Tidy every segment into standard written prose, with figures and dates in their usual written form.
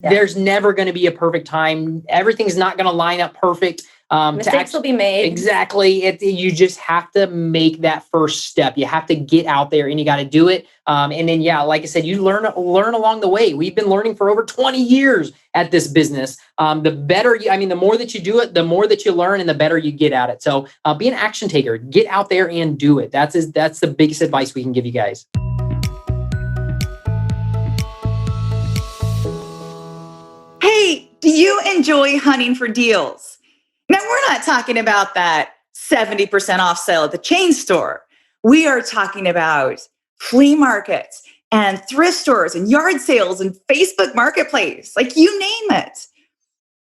There's never going to be a perfect time. Everything's not going to line up perfect. Mistakes will be made. Exactly. You just have to make that first step. You have to get out there and you got to do it. And then, like I said, you learn along the way. We've been learning for over 20 years at this business. The more that you do it, the more that you learn and the better you get at it. So be an action taker, get out there and do it. That's the biggest advice we can give you guys. Hey, do you enjoy hunting for deals? Now, we're not talking about that 70% off sale at the chain store. We are talking about flea markets and thrift stores and yard sales and Facebook Marketplace, like you name it.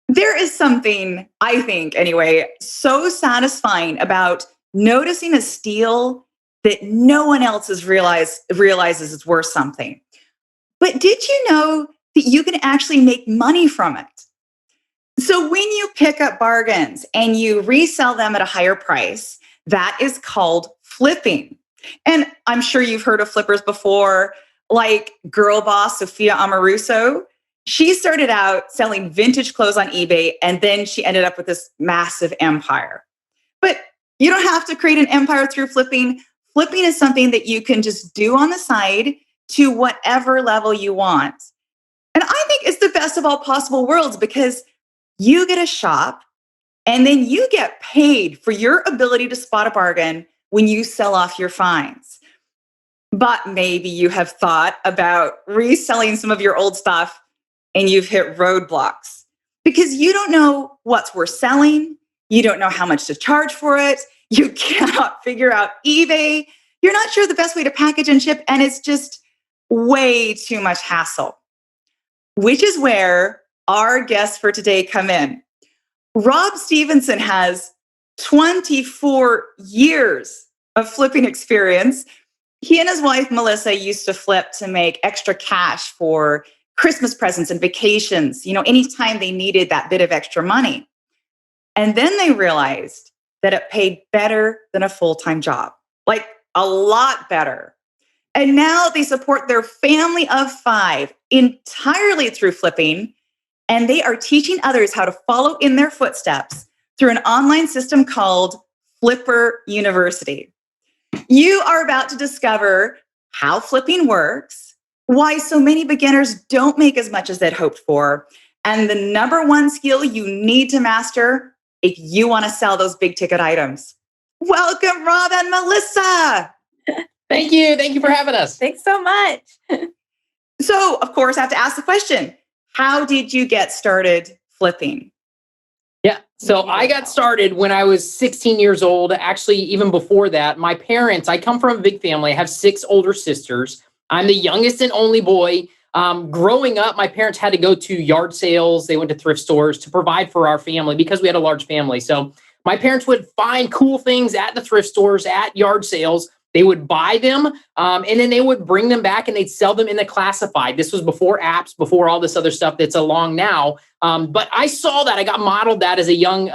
There is something, I think anyway, so satisfying about noticing a steal that no one else realizes is worth something. But did you know that you can actually make money from it? So when you pick up bargains and you resell them at a higher price, that is called flipping. And I'm sure you've heard of flippers before, like girl boss Sophia Amoruso. She started out selling vintage clothes on eBay, and then she ended up with this massive empire. But you don't have to create an empire through flipping. Flipping is something that you can just do on the side to whatever level you want. And I think it's the best of all possible worlds because you get a shop and then you get paid for your ability to spot a bargain when you sell off your finds. But maybe you have thought about reselling some of your old stuff and you've hit roadblocks because you don't know what's worth selling. You don't know how much to charge for it. You cannot figure out eBay. You're not sure the best way to package and ship, and it's just way too much hassle. Which is where our guests for today come in. Rob Stephenson has 24 years of flipping experience. He and his wife, Melissa, used to flip to make extra cash for Christmas presents and vacations, anytime they needed that bit of extra money. And then they realized that it paid better than a full-time job, like a lot better. And now they support their family of 5 entirely through flipping, and they are teaching others how to follow in their footsteps through an online system called Flipper University. You are about to discover how flipping works, why so many beginners don't make as much as they'd hoped for, and the number one skill you need to master if you want to sell those big ticket items. Welcome, Rob and Melissa. Thank you. Thank you for having us. Thanks so much. So, of course, I have to ask the question, how did you get started flipping? Yeah. So I got started when I was 16 years old. Actually, even before that, my parents, I come from a big family. I have 6 older sisters. I'm the youngest and only boy. Growing up, my parents had to go to yard sales. They went to thrift stores to provide for our family because we had a large family. So my parents would find cool things at the thrift stores, at yard sales. They would buy them, and then they would bring them back and they'd sell them in the classified. This was before apps, before all this other stuff that's along now. But I saw that. I got modeled that as a young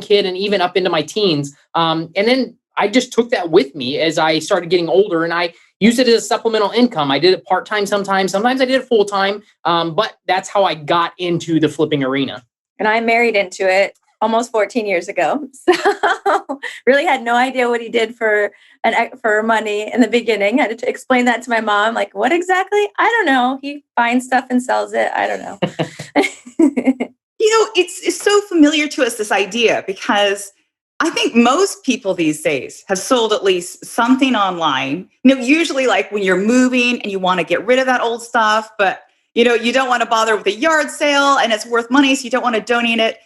kid and even up into my teens. And then I just took that with me as I started getting older, and I used it as a supplemental income. I did it part-time sometimes. Sometimes I did it full-time, but that's how I got into the flipping arena. And I married into it almost 14 years ago. So really had no idea what he did for money in the beginning. I had to explain that to my mom. Like, what exactly? I don't know. He finds stuff and sells it. I don't know. It's so familiar to us, this idea, because I think most people these days have sold at least something online. Usually like when you're moving and you want to get rid of that old stuff, but you don't want to bother with a yard sale and it's worth money, so you don't want to donate it.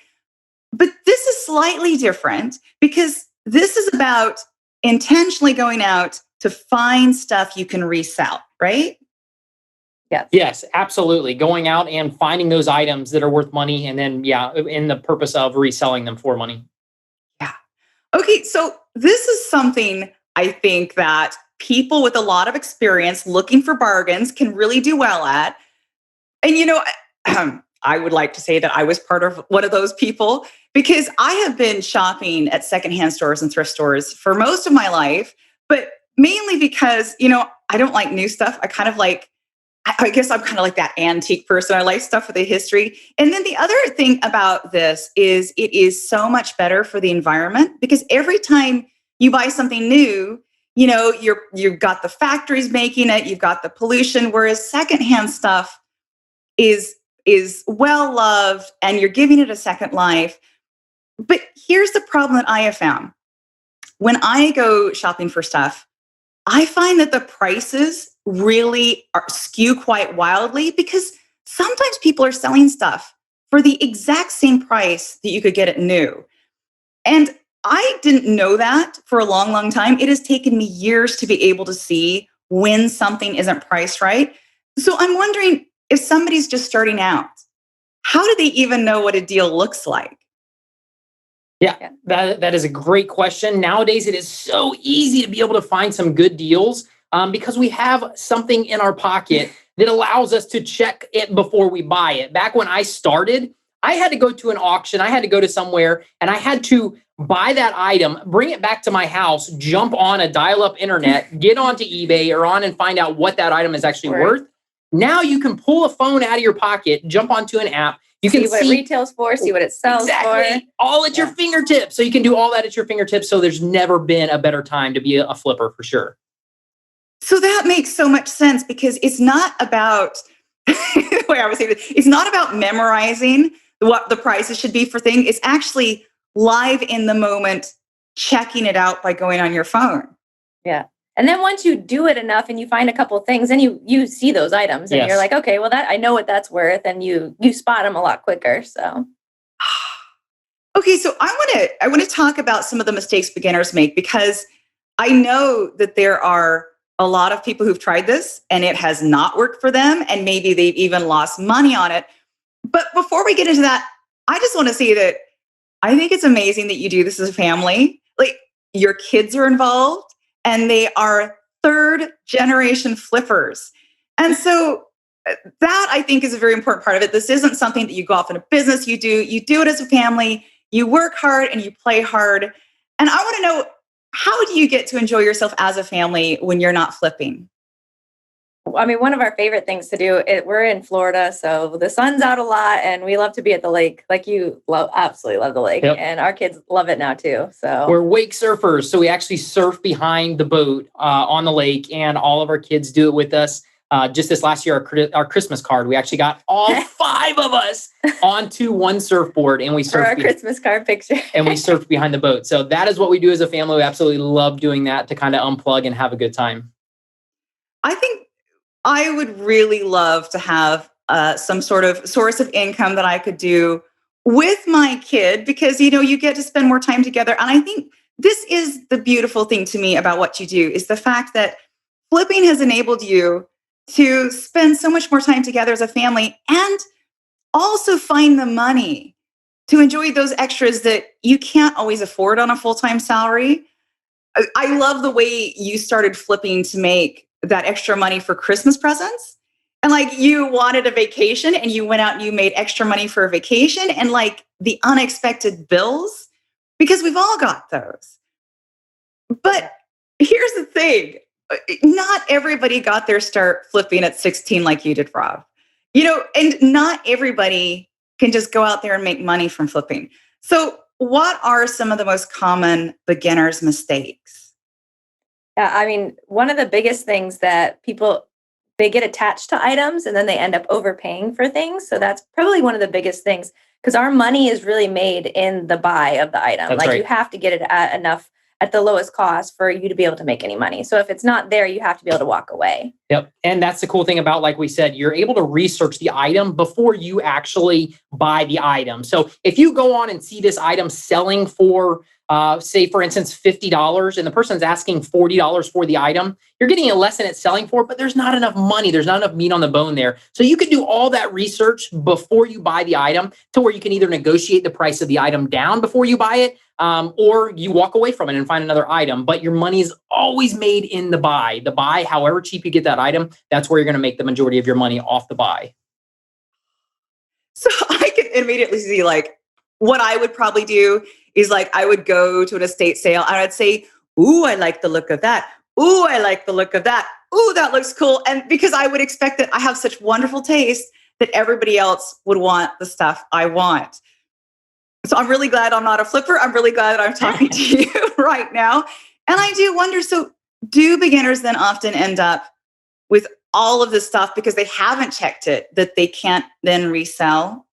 But this is slightly different because this is about intentionally going out to find stuff you can resell, right? Yes, absolutely. Going out and finding those items that are worth money, and then, in the purpose of reselling them for money. Yeah. Okay, so this is something I think that people with a lot of experience looking for bargains can really do well at. And, I would like to say that I was part of one of those people because I have been shopping at secondhand stores and thrift stores for most of my life, but mainly because, I don't like new stuff. I kind of like I guess I'm kind of like that antique person. I like stuff with a history. And then the other thing about this is it is so much better for the environment because every time you buy something new, you've got the factories making it, you've got the pollution, whereas secondhand stuff is well loved and you're giving it a second life. But here's the problem that I have found. When I go shopping for stuff, I find that the prices really skew quite wildly because sometimes people are selling stuff for the exact same price that you could get it new. And I didn't know that for a long, long time. It has taken me years to be able to see when something isn't priced right. So I'm wondering if somebody's just starting out, how do they even know what a deal looks like? Yeah, that is a great question. Nowadays, it is so easy to be able to find some good deals because we have something in our pocket that allows us to check it before we buy it. Back when I started, I had to go to an auction. I had to go to somewhere and I had to buy that item, bring it back to my house, jump on a dial-up internet, get onto eBay or on and find out what that item is actually worth. Now you can pull a phone out of your pocket, jump onto an app. You can see what it retails for, see what it sells for. All at your fingertips. So you can do all that at your fingertips. So there's never been a better time to be a flipper for sure. So that makes so much sense because it's not about, the way I was saying it, it's not about memorizing what the prices should be for things. It's actually live in the moment, checking it out by going on your phone. Yeah. And then once you do it enough and you find a couple of things, then you see those items and you're like, okay, well that I know what that's worth, and you spot them a lot quicker. So, okay, so I want to talk about some of the mistakes beginners make because I know that there are a lot of people who've tried this and it has not worked for them, and maybe they've even lost money on it. But before we get into that, I just want to say that I think it's amazing that you do this as a family. Like your kids are involved. And they are third generation flippers. And so that I think is a very important part of it. This isn't something that you go off in a business. You do it as a family. You work hard and you play hard. And I want to know, how do you get to enjoy yourself as a family when you're not flipping? I mean, one of our favorite things to do, we're in Florida, so the sun's out a lot and we love to be at the lake. Like you absolutely love the lake. Yep. And our kids love it now too. So we're wake surfers. So we actually surf behind the boat on the lake, and all of our kids do it with us. Just this last year, our Christmas card, we actually got all 5 of us onto one surfboard and we surfed. For our Christmas card picture. And we surfed behind the boat. So that is what we do as a family. We absolutely love doing that to kind of unplug and have a good time. I think I would really love to have some sort of source of income that I could do with my kid because, you get to spend more time together. And I think this is the beautiful thing to me about what you do is the fact that flipping has enabled you to spend so much more time together as a family and also find the money to enjoy those extras that you can't always afford on a full-time salary. I love the way you started flipping to make that extra money for Christmas presents. And like you wanted a vacation and you went out and you made extra money for a vacation and like the unexpected bills, because we've all got those. But here's the thing. Not everybody got their start flipping at 16 like you did, Rob. And not everybody can just go out there and make money from flipping. So what are some of the most common beginners' mistakes? Yeah, I mean, one of the biggest things that they get attached to items and then they end up overpaying for things. So that's probably one of the biggest things because our money is really made in the buy of the item. That's right. You have to get it at the lowest cost for you to be able to make any money. So if it's not there, you have to be able to walk away. Yep. And that's the cool thing about, like we said, you're able to research the item before you actually buy the item. So if you go on and see this item selling for, say, for instance, $50 and the person's asking $40 for the item, you're getting a less than it's selling for, but there's not enough money. There's not enough meat on the bone there. So you can do all that research before you buy the item to where you can either negotiate the price of the item down before you buy it, or you walk away from it and find another item. But your money is always made in the buy. The buy, however cheap you get that item, that's where you're going to make the majority of your money off the buy. So I can immediately see like what I would probably do is like I would go to an estate sale and I'd say, ooh, I like the look of that. Ooh, I like the look of that. ooh, that looks cool. And because I would expect that I have such wonderful taste that everybody else would want the stuff I want. So I'm really glad I'm not a flipper. I'm really glad that I'm talking to you right now. And I do wonder, so do beginners then often end up with all of this stuff because they haven't checked it that they can't then resell?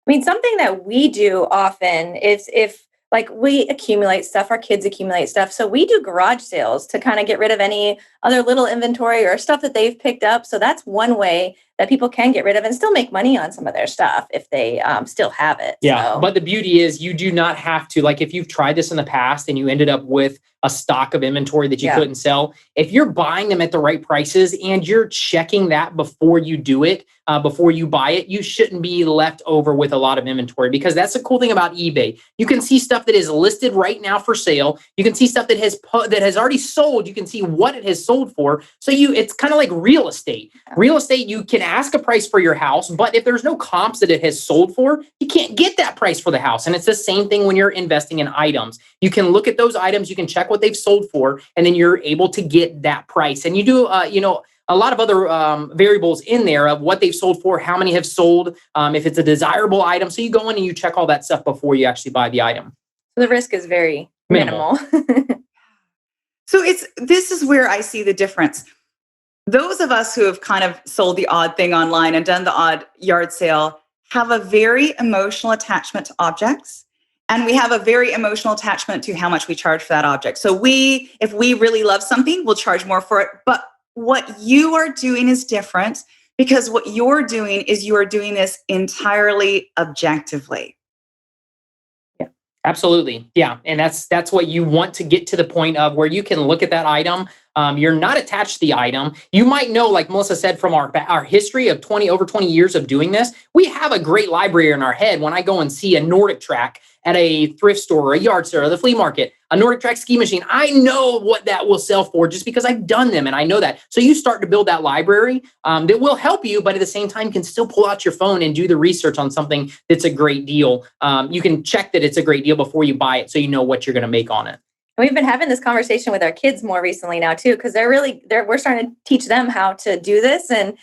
I mean, something that we do often is if like we accumulate stuff, our kids accumulate stuff. So we do garage sales to kind of get rid of any other little inventory or stuff that they've picked up. So that's one way that people can get rid of and still make money on some of their stuff if they still have it. Yeah. So. But the beauty is you do not have to, like if you've tried this in the past and you ended up with a stock of inventory that you couldn't sell, if you're buying them at the right prices and you're checking that before you do it, before you buy it, you shouldn't be left over with a lot of inventory, because that's the cool thing about eBay. You can see stuff that is listed right now for sale. You can see stuff that has already sold. You can see what it has sold for. So it's kind of like real estate. Real estate, you can ask a price for your house, but if there's no comps that it has sold for, you can't get that price for the house. And it's the same thing when you're investing in items. You can look at those items, you can check what they've sold for, and then you're able to get that price. And you do, a lot of other variables in there of what they've sold for, how many have sold, if it's a desirable item. So you go in and you check all that stuff before you actually buy the item. The risk is very minimal. So this is where I see the difference. Those of us who have kind of sold the odd thing online and done the odd yard sale have a very emotional attachment to objects. And we have a very emotional attachment to how much we charge for that object. So if we really love something, we'll charge more for it. But what you are doing is different, because what you're doing is you are doing this entirely objectively. Yeah, absolutely. Yeah. And that's what you want to get to, the point of where you can look at that item. You're not attached to the item. You might know, like Melissa said, from our history of over 20 years of doing this, we have a great library in our head. When I go and see a Nordic track at a thrift store or a yard sale or the flea market, a Nordic track ski machine, I know what that will sell for just because I've done them and I know that. So you start to build that library that will help you, but at the same time can still pull out your phone and do the research on something that's a great deal. You can check that it's a great deal before you buy it, so you know what you're going to make on it. We've been having this conversation with our kids more recently now too, because we're starting to teach them how to do this and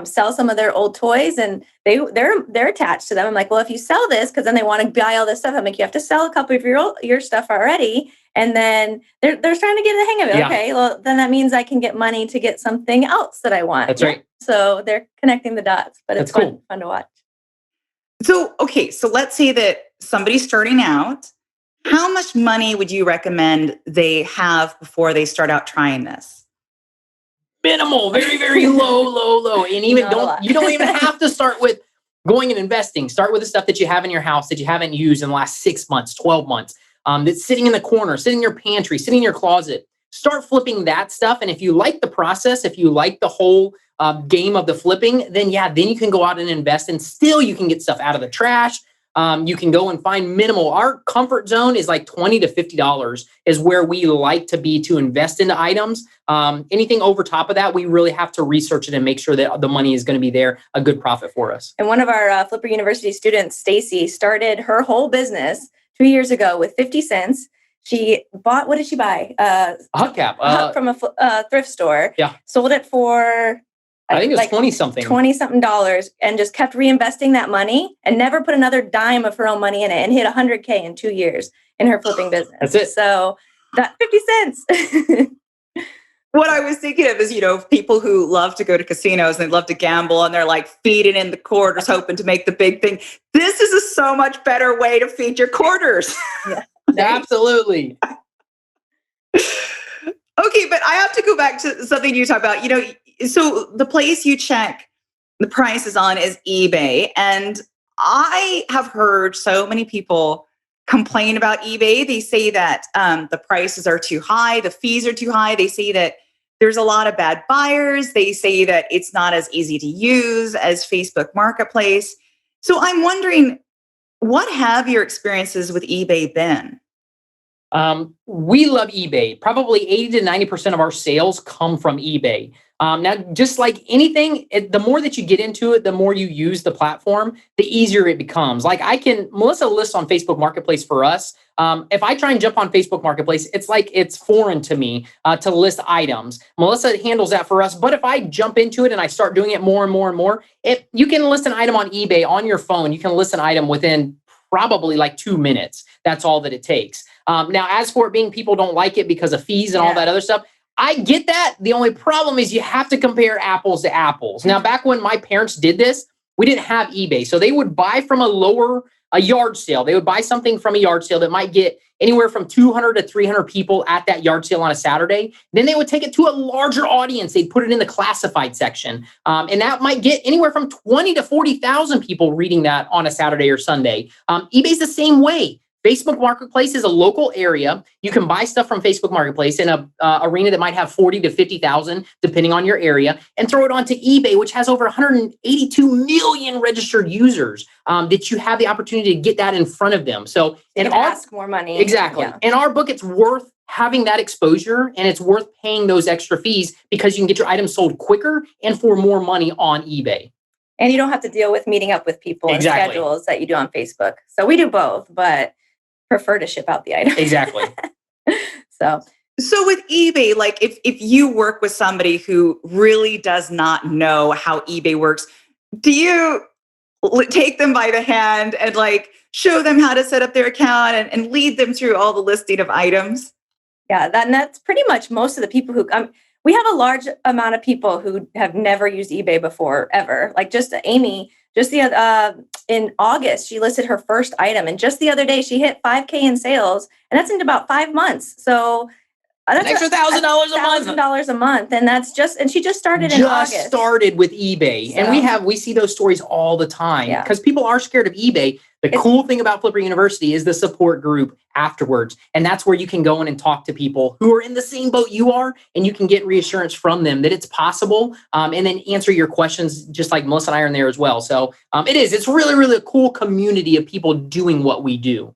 sell some of their old toys, and they're attached to them. I'm like, well, if you sell this, because then they want to buy all this stuff. I'm like, you have to sell a couple of your stuff already, and then they're starting to get the hang of it. Yeah. Okay, well then that means I can get money to get something else that I want. That's right. So they're connecting the dots, but it's fun to watch. So let's say that somebody's starting out. How much money would you recommend they have before they start out trying this? Minimal, very, very low. And even you don't even have to start with going and investing. Start with the stuff that you have in your house that you haven't used in the last 6 months, 12 months, that's sitting in the corner, sitting in your pantry, sitting in your closet. Start flipping that stuff. And if you like the process, if you like the whole game of the flipping, then you can go out and invest, and still you can get stuff out of the trash. You can go and find minimal. Our comfort zone is like $20 to $50 is where we like to be to invest into items. Anything over top of that, we really have to research it and make sure that the money is going to be there, a good profit for us. And one of our Flipper University students, Stacy, started her whole business 2 years ago with 50 cents. She bought, what did she buy? A hubcap from a thrift store. Yeah. Sold it for... I think it was like $20-something dollars, and just kept reinvesting that money and never put another dime of her own money in it, and hit $100K in 2 years in her flipping business. That's it. So that 50 cents. What I was thinking of is, people who love to go to casinos and they love to gamble and they're like feeding in the quarters, hoping to make the big thing. This is a so much better way to feed your quarters. Yeah, absolutely. Okay, but I have to go back to something you talked about. So the place you check the prices on is eBay. And I have heard so many people complain about eBay. They say that the prices are too high, the fees are too high. They say that there's a lot of bad buyers. They say that it's not as easy to use as Facebook Marketplace. So I'm wondering, what have your experiences with eBay been? We love eBay. Probably 80 to 90% of our sales come from eBay. Now, just like anything, the more that you get into it, the more you use the platform, the easier it becomes. Like Melissa lists on Facebook Marketplace for us. If I try and jump on Facebook Marketplace, it's like it's foreign to me to list items. Melissa handles that for us. But if I jump into it and I start doing it more and more and more, you can list an item on eBay on your phone. You can list an item within probably like 2 minutes. That's all that it takes. Now, as for it being people don't like it because of fees and all that other stuff, I get that. The only problem is you have to compare apples to apples. Now, back when my parents did this, we didn't have eBay. So they would buy from a yard sale. They would buy something from a yard sale that might get anywhere from 200 to 300 people at that yard sale on a Saturday. Then they would take it to a larger audience. They'd put it in the classified section. And that might get anywhere from 20 to 40,000 people reading that on a Saturday or Sunday. eBay's the same way. Facebook Marketplace is a local area. You can buy stuff from Facebook Marketplace in a arena that might have 40 to 50,000, depending on your area, and throw it onto eBay, which has over 182 million registered users, that you have the opportunity to get that in front of them. So, ask more money. Exactly. Yeah. In our book, it's worth having that exposure, and it's worth paying those extra fees because you can get your items sold quicker and for more money on eBay. And you don't have to deal with meeting up with people and schedules that you do on Facebook. So we do both, but prefer to ship out the item. Exactly. So with eBay, like if you work with somebody who really does not know how eBay works, do you take them by the hand and like show them how to set up their account and lead them through all the listing of items? Yeah, that's pretty much most of the people who we have a large amount of people who have never used eBay before, ever. Like just Amy, in August, she listed her first item. And just the other day, she hit 5K in sales. And that's in about 5 months. So that's an extra $1,000 a month. $1,000 a month. And she just started in August. Just started with eBay. So, And we see those stories all the time because people are scared of eBay. The cool thing about Flipper University is the support group afterwards. And that's where you can go in and talk to people who are in the same boat you are, and you can get reassurance from them that it's possible, and then answer your questions just like Melissa and I are in there as well. So it's really, really a cool community of people doing what we do.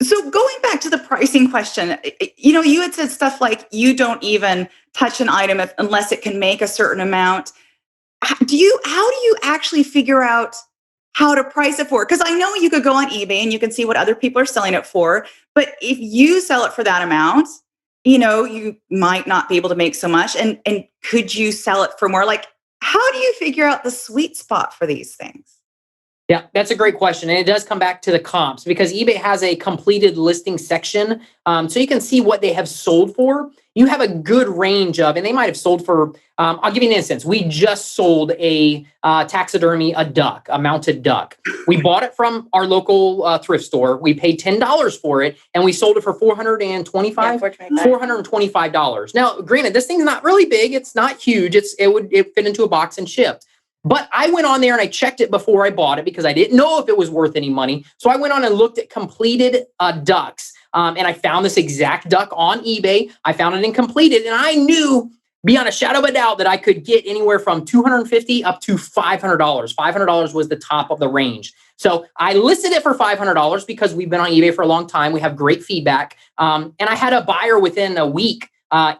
So going back to the pricing question, you had said stuff like you don't even touch an item unless it can make a certain amount. How do you actually figure out how to price it for? Because I know you could go on eBay and you can see what other people are selling it for. But if you sell it for that amount, you might not be able to make so much. And could you sell it for more? Like, how do you figure out the sweet spot for these things? Yeah, that's a great question. And it does come back to the comps because eBay has a completed listing section. So you can see what they have sold for. You have a good range of, and they might have sold for, I'll give you an instance. We just sold a taxidermy, a mounted duck. We bought it from our local thrift store. We paid $10 for it, and we sold it for $425. Now, granted, this thing's not really big. It's not huge. It fit into a box and shipped. But I went on there and I checked it before I bought it because I didn't know if it was worth any money. So I went on and looked at completed ducks. And I found this exact duck on eBay. I found it in completed. And I knew beyond a shadow of a doubt that I could get anywhere from $250 up to $500. $500 was the top of the range. So I listed it for $500 because we've been on eBay for a long time. We have great feedback. And I had a buyer within a week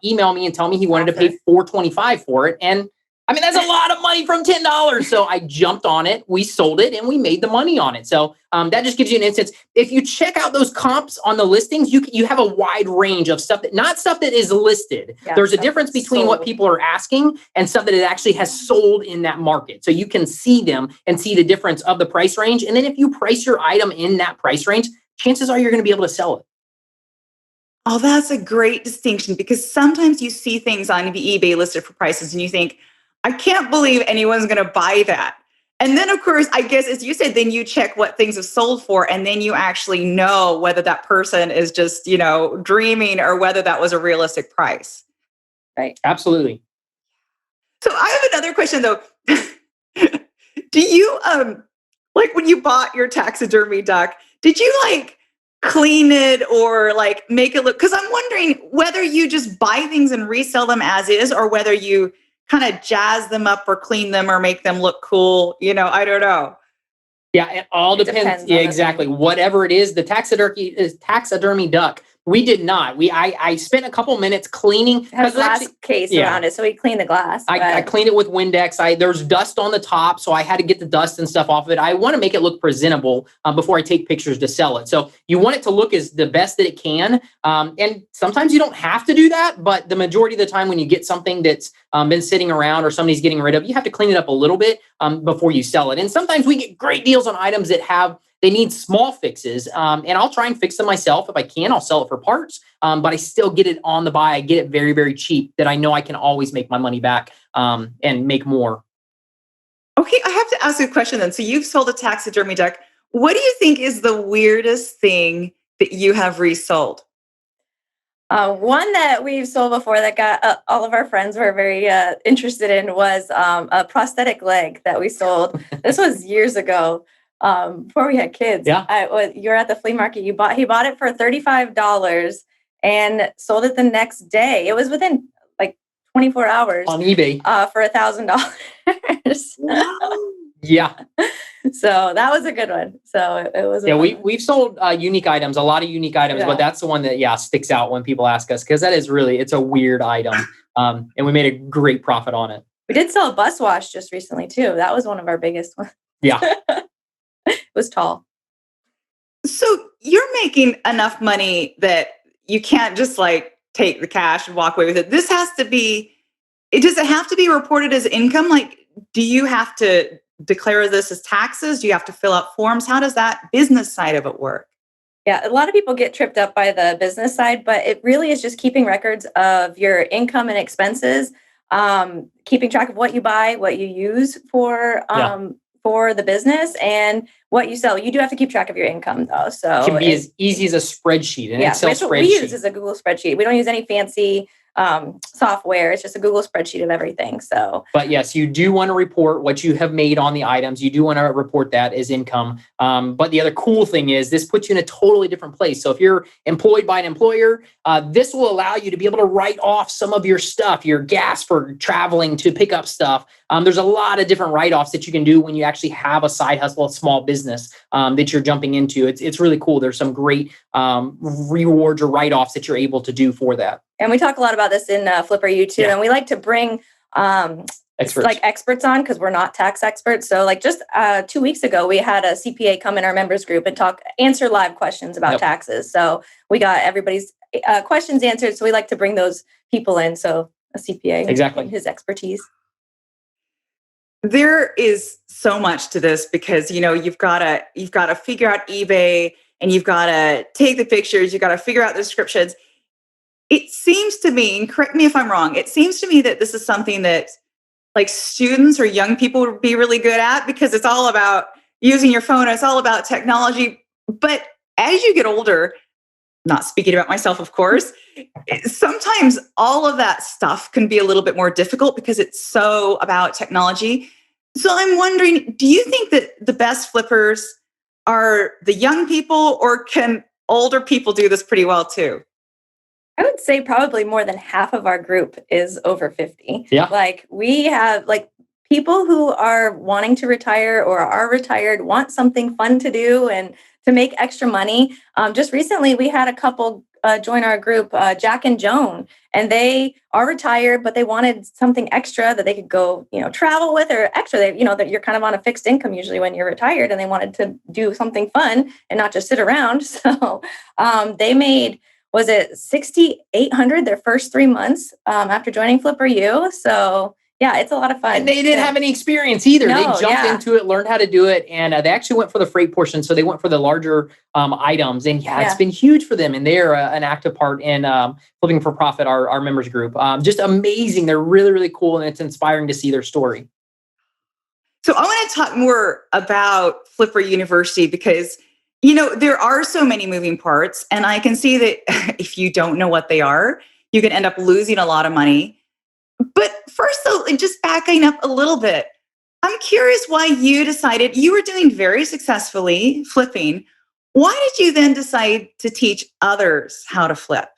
email me and tell me he wanted to pay $425 for it. And that's a lot of money from $10. So I jumped on it, we sold it, and we made the money on it. So that just gives you an instance. If you check out those comps on the listings, you have a wide range of stuff that is listed. Yeah, there's a difference between what people are asking and stuff that it actually has sold in that market. So you can see them and see the difference of the price range. And then if you price your item in that price range, chances are you're going to be able to sell it. Oh, that's a great distinction because sometimes you see things on eBay listed for prices and you think, I can't believe anyone's going to buy that. And then, of course, I guess, as you said, then you check what things have sold for, and then you actually know whether that person is just, dreaming or whether that was a realistic price. Right. Absolutely. So I have another question, though. Do you, like when you bought your taxidermy duck, did you clean it or make it look? Because I'm wondering whether you just buy things and resell them as is or whether you kind of jazz them up or clean them or make them look cool. I don't know. Yeah, it all depends. Yeah, exactly. Whatever it is, the taxidermy duck We did not. I spent a couple minutes cleaning. It has a glass case yeah. around it, so we cleaned the glass. I cleaned it with Windex. There's dust on the top, so I had to get the dust and stuff off of it. I want to make it look presentable before I take pictures to sell it. So you want it to look as the best that it can. And sometimes you don't have to do that, but the majority of the time when you get something that's been sitting around or somebody's getting rid of, you have to clean it up a little bit before you sell it. And sometimes we get great deals on items that they need small fixes, and I'll try and fix them myself. If I can, I'll sell it for parts, but I still get it on the buy. I get it very, very cheap that I know I can always make my money back and make more. Okay, I have to ask you a question then. So you've sold a taxidermy duck. What do you think is the weirdest thing that you have resold? One that we've sold before that got all of our friends were very interested in was a prosthetic leg that we sold. This was years ago. Before we had kids. Yeah. You were at the flea market. He bought it for $35 and sold it the next day. It was within like 24 hours on eBay for $1,000. Yeah. So that was a good one. So it was. Yeah, we've sold unique items, a lot of unique items, but that's the one that sticks out when people ask us, because that is really, it's a weird item, and we made a great profit on it. We did sell a bus wash just recently too. That was one of our biggest ones. Yeah. It was tall. So you're making enough money that you can't just like take the cash and walk away with it. Does it have to be reported as income? Like, do you have to declare this as taxes? Do you have to fill out forms? How does that business side of it work? Yeah, a lot of people get tripped up by the business side, but it really is just keeping records of your income and expenses, keeping track of what you buy, what you use for the business, and what you sell. You do have to keep track of your income though. So it can be as easy as a spreadsheet, an Excel spreadsheet. What we use is a Google spreadsheet. We don't use any fancy software. It's just a Google spreadsheet of everything. So, but yes, you do want to report what you have made on the items. You do want to report that as income. But the other cool thing is this puts you in a totally different place. So if you're employed by an employer, this will allow you to be able to write off some of your stuff, your gas for traveling to pick up stuff. There's a lot of different write-offs that you can do when you actually have a side hustle, a small business that you're jumping into. It's really cool. There's some great rewards or write-offs that you're able to do for that. And we talk a lot about this in Flipper U too. And we like to bring experts on, because we're not tax experts. So like just 2 weeks ago, we had a CPA come in our members group and answer live questions about taxes. So we got everybody's questions answered. So we like to bring those people in. So a CPA, exactly, his expertise. There is so much to this because, you've got to figure out eBay, and you've got to take the pictures. You've got to figure out the descriptions. It seems to me, and correct me if I'm wrong, it seems to me that this is something that like students or young people would be really good at, because it's all about using your phone. It's all about technology. But as you get older, not speaking about myself, of course, sometimes all of that stuff can be a little bit more difficult because it's so about technology. So I'm wondering, do you think that the best flippers are the young people, or can older people do this pretty well too? I would say probably more than half of our group is over 50. Yeah. Like we have like people who are wanting to retire or are retired, want something fun to do and to make extra money. Just recently, we had a couple join our group, Jack and Joan, and they are retired, but they wanted something extra that they could go, travel with, or extra. That you're kind of on a fixed income usually when you're retired, and they wanted to do something fun and not just sit around. So they made, was it $6,800 their first 3 months after joining Flipper U? So yeah, it's a lot of fun. And they didn't have any experience either. No, they jumped into it, learned how to do it, and they actually went for the freight portion. So they went for the larger items. And it's been huge for them. And they're an active part in Flipping for Profit, our members group. Just amazing. They're really, really cool. And it's inspiring to see their story. So I want to talk more about Flipper University because, there are so many moving parts. And I can see that if you don't know what they are, you can end up losing a lot of money. But first, though, just backing up a little bit, I'm curious why you decided you were doing very successfully flipping. Why did you then decide to teach others how to flip?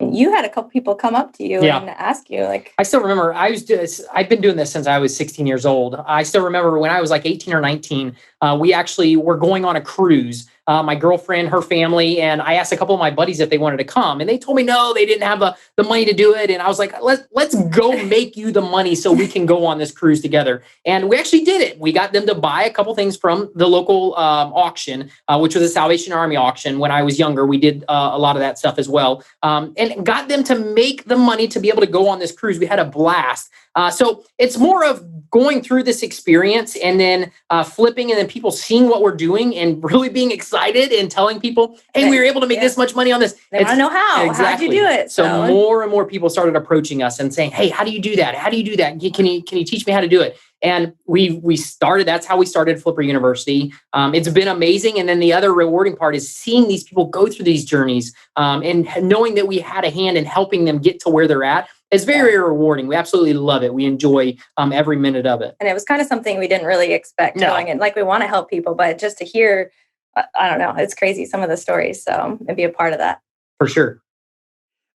You had a couple people come up to you and ask you, like, I still remember I've been doing this since I was 16 years old. I still remember when I was like 18 or 19, we actually were going on a cruise. my girlfriend, her family, and I asked a couple of my buddies if they wanted to come, and they told me no, they didn't have the money to do it. And I was like, let's go make you the money so we can go on this cruise together. And we actually did it. We got them to buy a couple things from the local auction, which was a Salvation Army auction. When I was younger, we did a lot of that stuff as well, and got them to make the money to be able to go on this cruise. We had a blast. So it's more of going through this experience and then flipping, and then people seeing what we're doing and really being excited and telling people, hey, we were able to make this much money on this. They want to know how. Exactly. How'd you do it? So more and more people started approaching us and saying, hey, how do you do that? How do you do that? Can you teach me how to do it? And we started, that's how we started Flipper University. It's been amazing. And then the other rewarding part is seeing these people go through these journeys, and knowing that we had a hand in helping them get to where they're at. It's very, very rewarding. We absolutely love it. We enjoy every minute of it. And it was kind of something we didn't really expect going in. Like, we want to help people, but just to hear, I don't know, it's crazy, some of the stories. So, and be a part of that. For sure.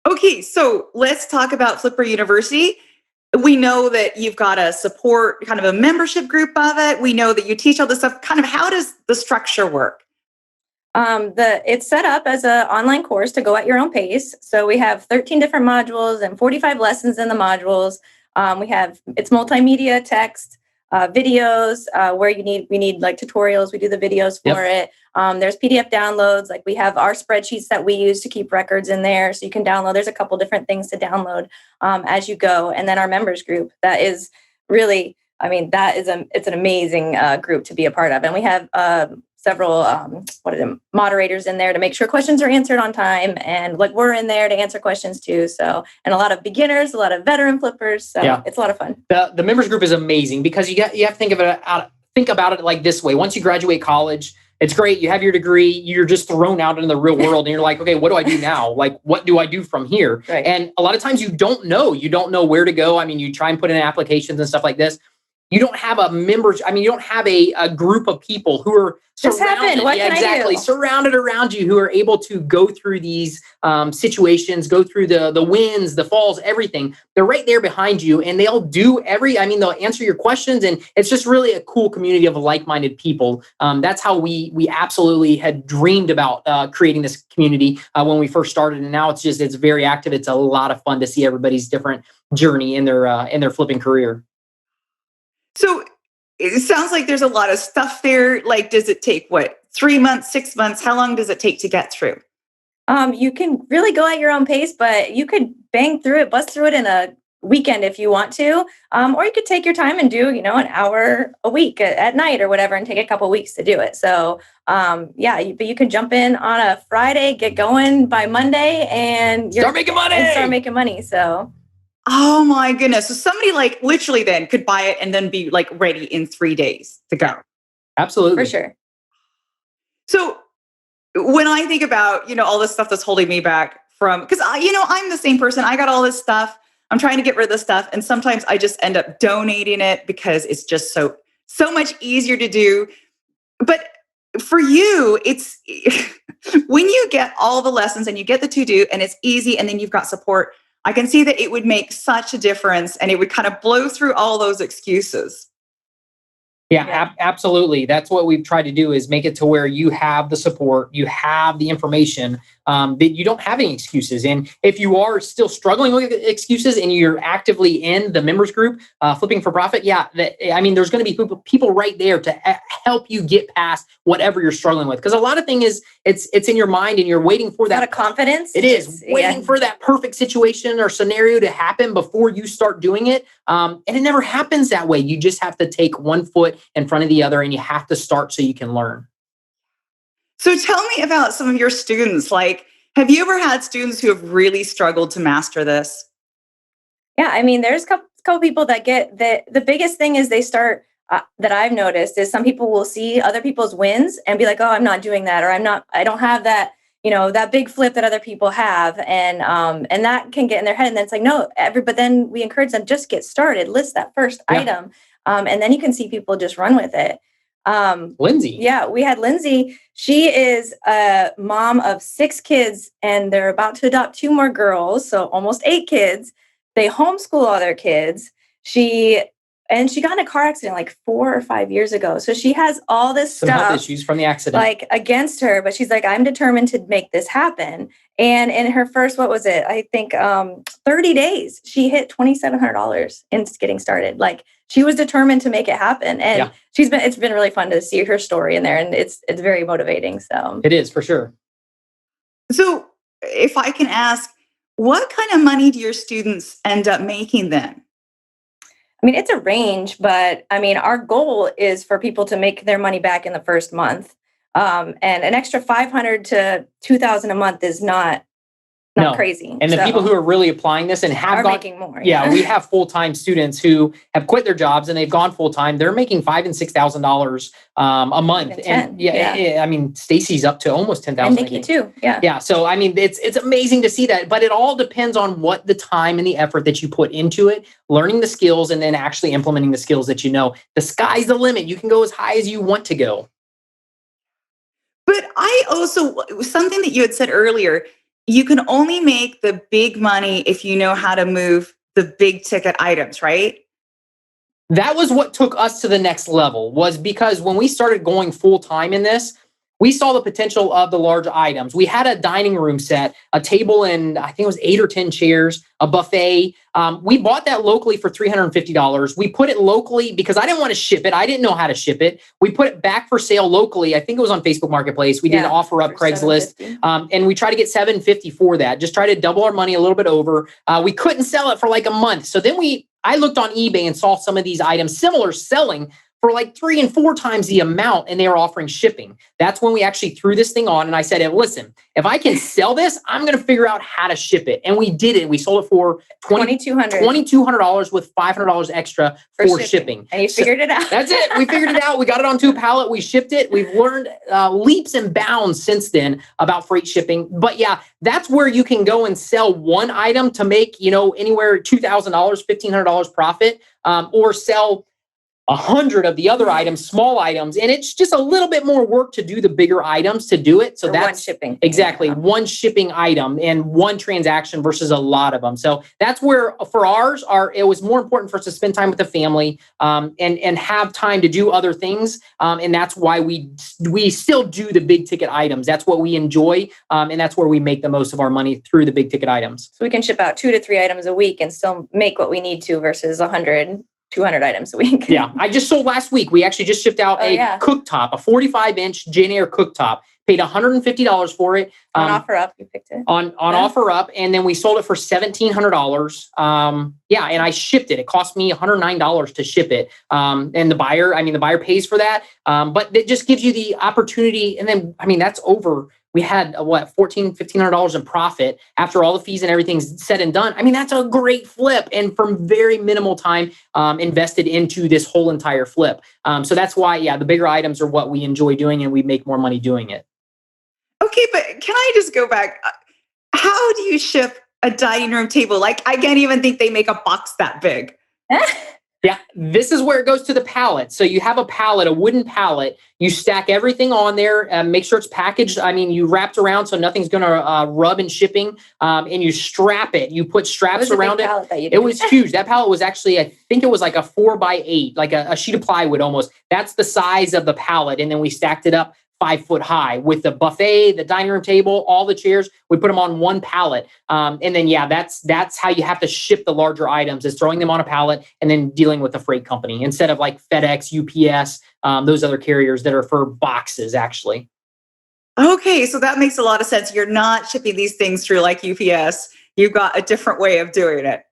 Okay, so let's talk about Flipper University. We know that you've got a support, kind of a membership group of it. We know that you teach all this stuff. Kind of, how does the structure work? It's set up as an online course to go at your own pace. So we have 13 different modules and 45 lessons in the modules. It's multimedia, text, videos, where we need like tutorials. We do the videos for it. There's PDF downloads. Like, we have our spreadsheets that we use to keep records in there. So you can download, there's a couple different things to download as you go. And then our members group, that is really, it's an amazing group to be a part of. And we have several moderators in there to make sure questions are answered on time, and like, we're in there to answer questions too. So, and a lot of beginners, a lot of veteran flippers. So it's a lot of fun. The members group is amazing because you have to think about it like this way. Once you graduate college, it's great. You have your degree. You're just thrown out in the real world, and you're like, okay, what do I do now? Like, what do I do from here? Right. And a lot of times you don't know where to go. I mean, you try and put in applications and stuff like this. You don't have you don't have a group of people who are surrounded around you, who are able to go through these situations, go through the wins, the falls, everything. They're right there behind you, and they'll they'll answer your questions. And it's just really a cool community of like-minded people. That's how we absolutely had dreamed about creating this community when we first started. And now it's very active. It's a lot of fun to see everybody's different journey in their flipping career. So it sounds like there's a lot of stuff there. Like, does it take 3 months, 6 months? How long does it take to get through? You can really go at your own pace, but you could bust through it in a weekend if you want to. Or you could take your time and do, an hour a week at night or whatever, and take a couple weeks to do it. So, but you can jump in on a Friday, get going by Monday, and start making money. So. Oh my goodness. So somebody like literally then could buy it and then be like ready in 3 days to go. Absolutely. For sure. So when I think about, all this stuff that's holding me back from, because I'm the same person. I got all this stuff. I'm trying to get rid of this stuff. And sometimes I just end up donating it because it's just so much easier to do. But for you, it's when you get all the lessons and you get the to-do and it's easy, and then you've got support, I can see that it would make such a difference, and it would kind of blow through all those excuses. Yeah, absolutely. That's what we've tried to do, is make it to where you have the support, you have the information, that you don't have any excuses. And if you are still struggling with excuses and you're actively in the members group, Flipping for Profit, there's going to be people right there to help you get past whatever you're struggling with. Because a lot of things is it's in your mind, and you're waiting for that. A lot of confidence. It is waiting for that perfect situation or scenario to happen before you start doing it. And it never happens that way. You just have to take one foot in front of the other, and you have to start so you can learn. So tell me about some of your students. Like, have you ever had students who have really struggled to master this? Yeah, there's a couple people that get the biggest thing is they start, that I've noticed, is some people will see other people's wins and be like, oh, I'm not doing that, or I don't have that, that big flip that other people have. And that can get in their head. And then it's like, no, but then we encourage them, just get started, list that first item. And then you can see people just run with it. Lindsay. Yeah, we had Lindsay. She is a mom of 6 kids, and they're about to adopt 2 more girls. So almost 8 kids. They homeschool all their kids. She And she got in a car accident like 4 or 5 years ago. So she has all this Some health stuff issues from the accident. like against her, but she's like, I'm determined to make this happen. And in her first, what was it? I think 30 days, she hit $2,700 in getting started. Like she was determined to make it happen. And it's been really fun to see her story in there. And it's very motivating. So it is for sure. So if I can ask, what kind of money do your students end up making then? I mean, it's a range, but I mean, our goal is for people to make their money back in the first month. And an extra $500 to $2,000 a month is not crazy. And the people who are really applying this and have making more. Yeah, we have full-time students who have quit their jobs and they've gone full-time. They're making $5,000 and $6,000 a month. And I mean, Stacy's up to almost $10,000. And Nikki too. Yeah. Yeah. So I mean, it's amazing to see that, but it all depends on what the time and the effort that you put into it, learning the skills, and then actually implementing the skills that you know. The sky's the limit. You can go as high as you want to go. But I also, something that you had said earlier, you can only make the big money if you know how to move the big ticket items, right? That was what took us to the next level, was because when we started going full time in this, we saw the potential of the large items. We had a dining room set, a table, and I think it was 8 or 10 chairs, a buffet. We bought that locally for $350. We put it locally because I didn't want to ship it. I didn't know how to ship it. We put it back for sale locally. I think it was on Facebook Marketplace. We did an offer up Craigslist, and we tried to get $750 for that. Just try to double our money a little bit over. We couldn't sell it for like a month. So then I looked on eBay and saw some of these items similar selling for like 3 and 4 times the amount, and they were offering shipping. That's when we actually threw this thing on, and I said, hey, listen, if I can sell this, I'm going to figure out how to ship it. And we did it. We sold it for $2,200 with $500 extra for shipping. And you figured it out. That's it. We figured it out. We got it onto a pallet. We shipped it. We've learned leaps and bounds since then about freight shipping. But yeah, that's where you can go and sell one item to make, anywhere $2,000, $1,500 profit, or sell 100 of the other items, small items, and it's just a little bit more work to do the bigger items to do it. So that's one shipping. Exactly. One shipping item and one transaction versus a lot of them. So that's where for ours it was more important for us to spend time with the family, and have time to do other things. And that's why we still do the big ticket items. That's what we enjoy. And that's where we make the most of our money, through the big ticket items. So we can ship out 2 to 3 items a week and still make what we need to versus 100, 200 items a week. Yeah. I just sold last week. We actually just shipped out a cooktop, a 45-inch Jane Eyre cooktop. Paid $150 for it. On offer up, you picked it. On offer up, and then we sold it for $1,700. And I shipped it. It cost me $109 to ship it. And the buyer pays for that. But it just gives you the opportunity. And then, that's over. We had $1,400, $1,500 in profit after all the fees and everything's said and done. That's a great flip, and from very minimal time invested into this whole entire flip. So that's why, the bigger items are what we enjoy doing, and we make more money doing it. Okay, but can I just go back? How do you ship a dining room table? Like, I can't even think they make a box that big. Yeah, this is where it goes to the pallet. So you have a pallet, a wooden pallet. You stack everything on there, make sure it's packaged. You wrapped around so nothing's going to rub in shipping, and you strap it. You put straps around it. It was huge. That pallet was actually, I think it was like a 4x8, like a sheet of plywood almost. That's the size of the pallet. And then we stacked it up 5 foot high with the buffet, the dining room table, all the chairs. We put them on one pallet. And then, that's how you have to ship the larger items, is throwing them on a pallet and then dealing with the freight company instead of like FedEx, UPS, those other carriers that are for boxes, actually. Okay, so that makes a lot of sense. You're not shipping these things through like UPS. You've got a different way of doing it.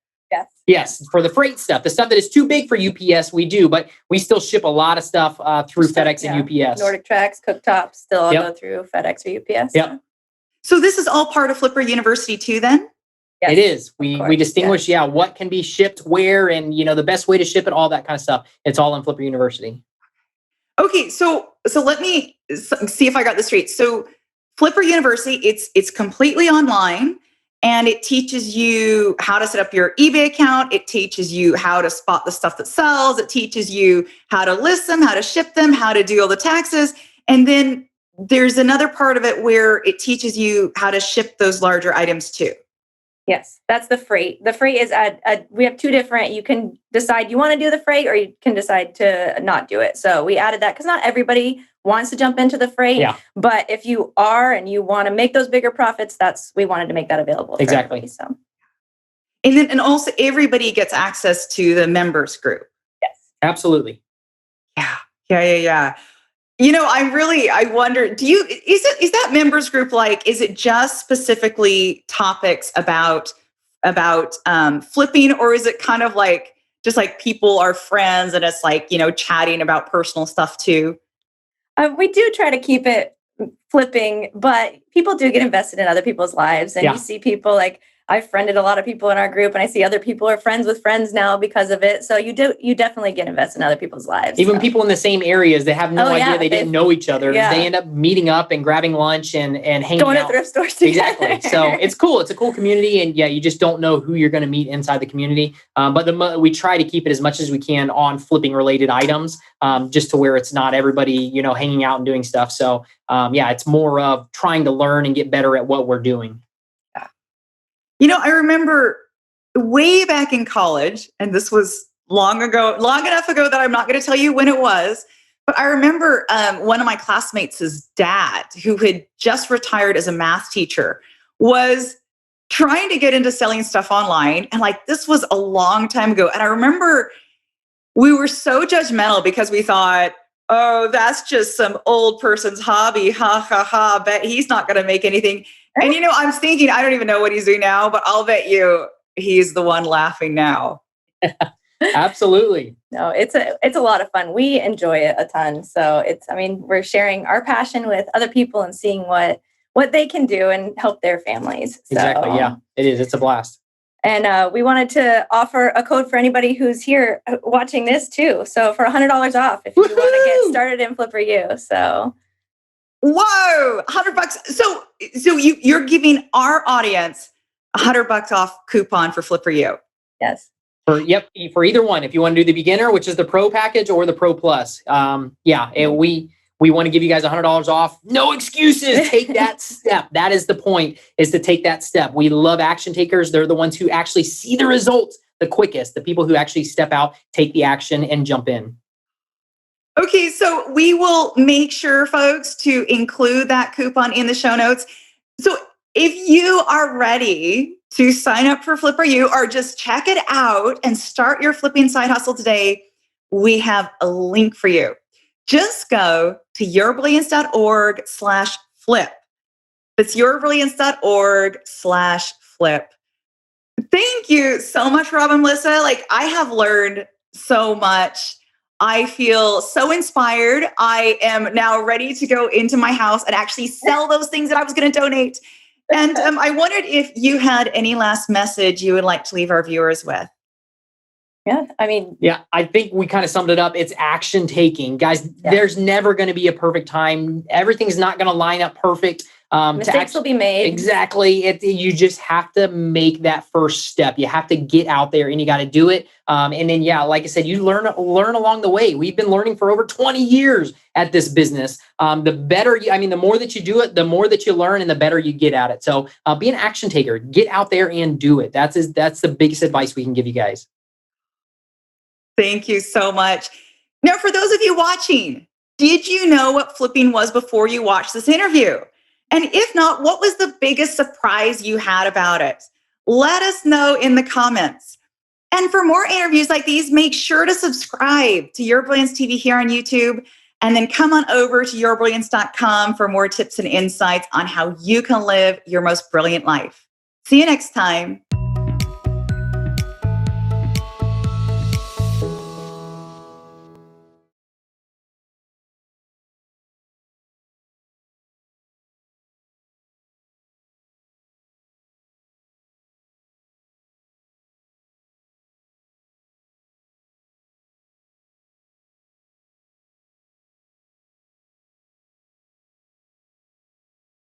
Yes, for the freight stuff, the stuff that is too big for UPS, we do, but we still ship a lot of stuff through FedEx and UPS. Nordic Tracks, cooktops, still all go through FedEx or UPS. Yep. So this is all part of Flipper University too, then? Yes, it is. We distinguish, what can be shipped where, and the best way to ship it, all that kind of stuff. It's all in Flipper University. Okay, so let me see if I got this straight. So Flipper University, it's completely online. And it teaches you how to set up your eBay account. It teaches you how to spot the stuff that sells. It teaches you how to list them, how to ship them, how to do all the taxes. And then there's another part of it where it teaches you how to ship those larger items too. Yes, that's the freight. The freight is we have two different, you can decide you want to do the freight or you can decide to not do it. So we added that because not everybody wants to jump into the freight. Yeah. But if you are and you want to make those bigger profits, we wanted to make that available for Exactly. everybody. So. And also everybody gets access to the members group. Yes. Absolutely. Yeah. I wonder, is that members group is it just specifically topics about flipping, or is it kind of just like people are friends and it's chatting about personal stuff too? We do try to keep it flipping, but people do get invested in other people's lives. And you see people I've friended a lot of people in our group, and I see other people are friends with friends now because of it. So you definitely get invested in other people's lives. Even people in the same areas, they have no idea they didn't know each other. Yeah. They end up meeting up and grabbing lunch and hanging going out. to thrift stores together. Exactly. So it's cool. It's a cool community, and you just don't know who you're going to meet inside the community. But we try to keep it as much as we can on flipping related items, just to where it's not everybody, hanging out and doing stuff. So it's more of trying to learn and get better at what we're doing. I remember way back in college, and this was long enough ago that I'm not going to tell you when it was, but I remember one of my classmates' dad, who had just retired as a math teacher, was trying to get into selling stuff online. And this was a long time ago. And I remember we were so judgmental because we thought, oh, that's just some old person's hobby. Ha, ha, ha. Bet he's not going to make anything. And, I'm thinking, I don't even know what he's doing now, but I'll bet you he's the one laughing now. Absolutely. No, it's a lot of fun. We enjoy it a ton. So we're sharing our passion with other people and seeing what they can do and help their families. So, exactly. Yeah, it is. It's a blast. And we wanted to offer a code for anybody who's here watching this too. So for $100 off, if you want to get started in Flipper U. So. Whoa, $100. So you're giving our audience $100 off coupon for Flipper U. Yes. For either one. If you want to do the beginner, which is the pro package, or the pro plus. We want to give you guys $100 off. No excuses. Take that step. That is the point, is to take that step. We love action takers. They're the ones who actually see the results the quickest. The people who actually step out, take the action, and jump in. Okay, so we will make sure, folks, to include that coupon in the show notes. So if you are ready to sign up for Flipper U or just check it out and start your flipping side hustle today, we have a link for you. Just go to yourbrilliance.org/flip. That's yourbrilliance.org/flip. Thank you so much, Rob and Melissa. I have learned so much. I feel so inspired. I am now ready to go into my house and actually sell those things that I was going to donate. And I wondered if you had any last message you would like to leave our viewers with. Yeah, I think we kind of summed it up. It's action taking. Guys, there's never going to be a perfect time. Everything's not going to line up perfect. Mistakes will be made. Exactly. You just have to make that first step. You have to get out there and you got to do it. And then, like I said, you learn along the way. We've been learning for over 20 years at this business. The more that you do it, the more that you learn and the better you get at it. So be an action taker. Get out there and do it. That's the biggest advice we can give you guys. Thank you so much. Now, for those of you watching, did you know what flipping was before you watched this interview? And if not, what was the biggest surprise you had about it? Let us know in the comments. And for more interviews like these, make sure to subscribe to Your Brilliance TV here on YouTube, and then come on over to yourbrilliance.com for more tips and insights on how you can live your most brilliant life. See you next time.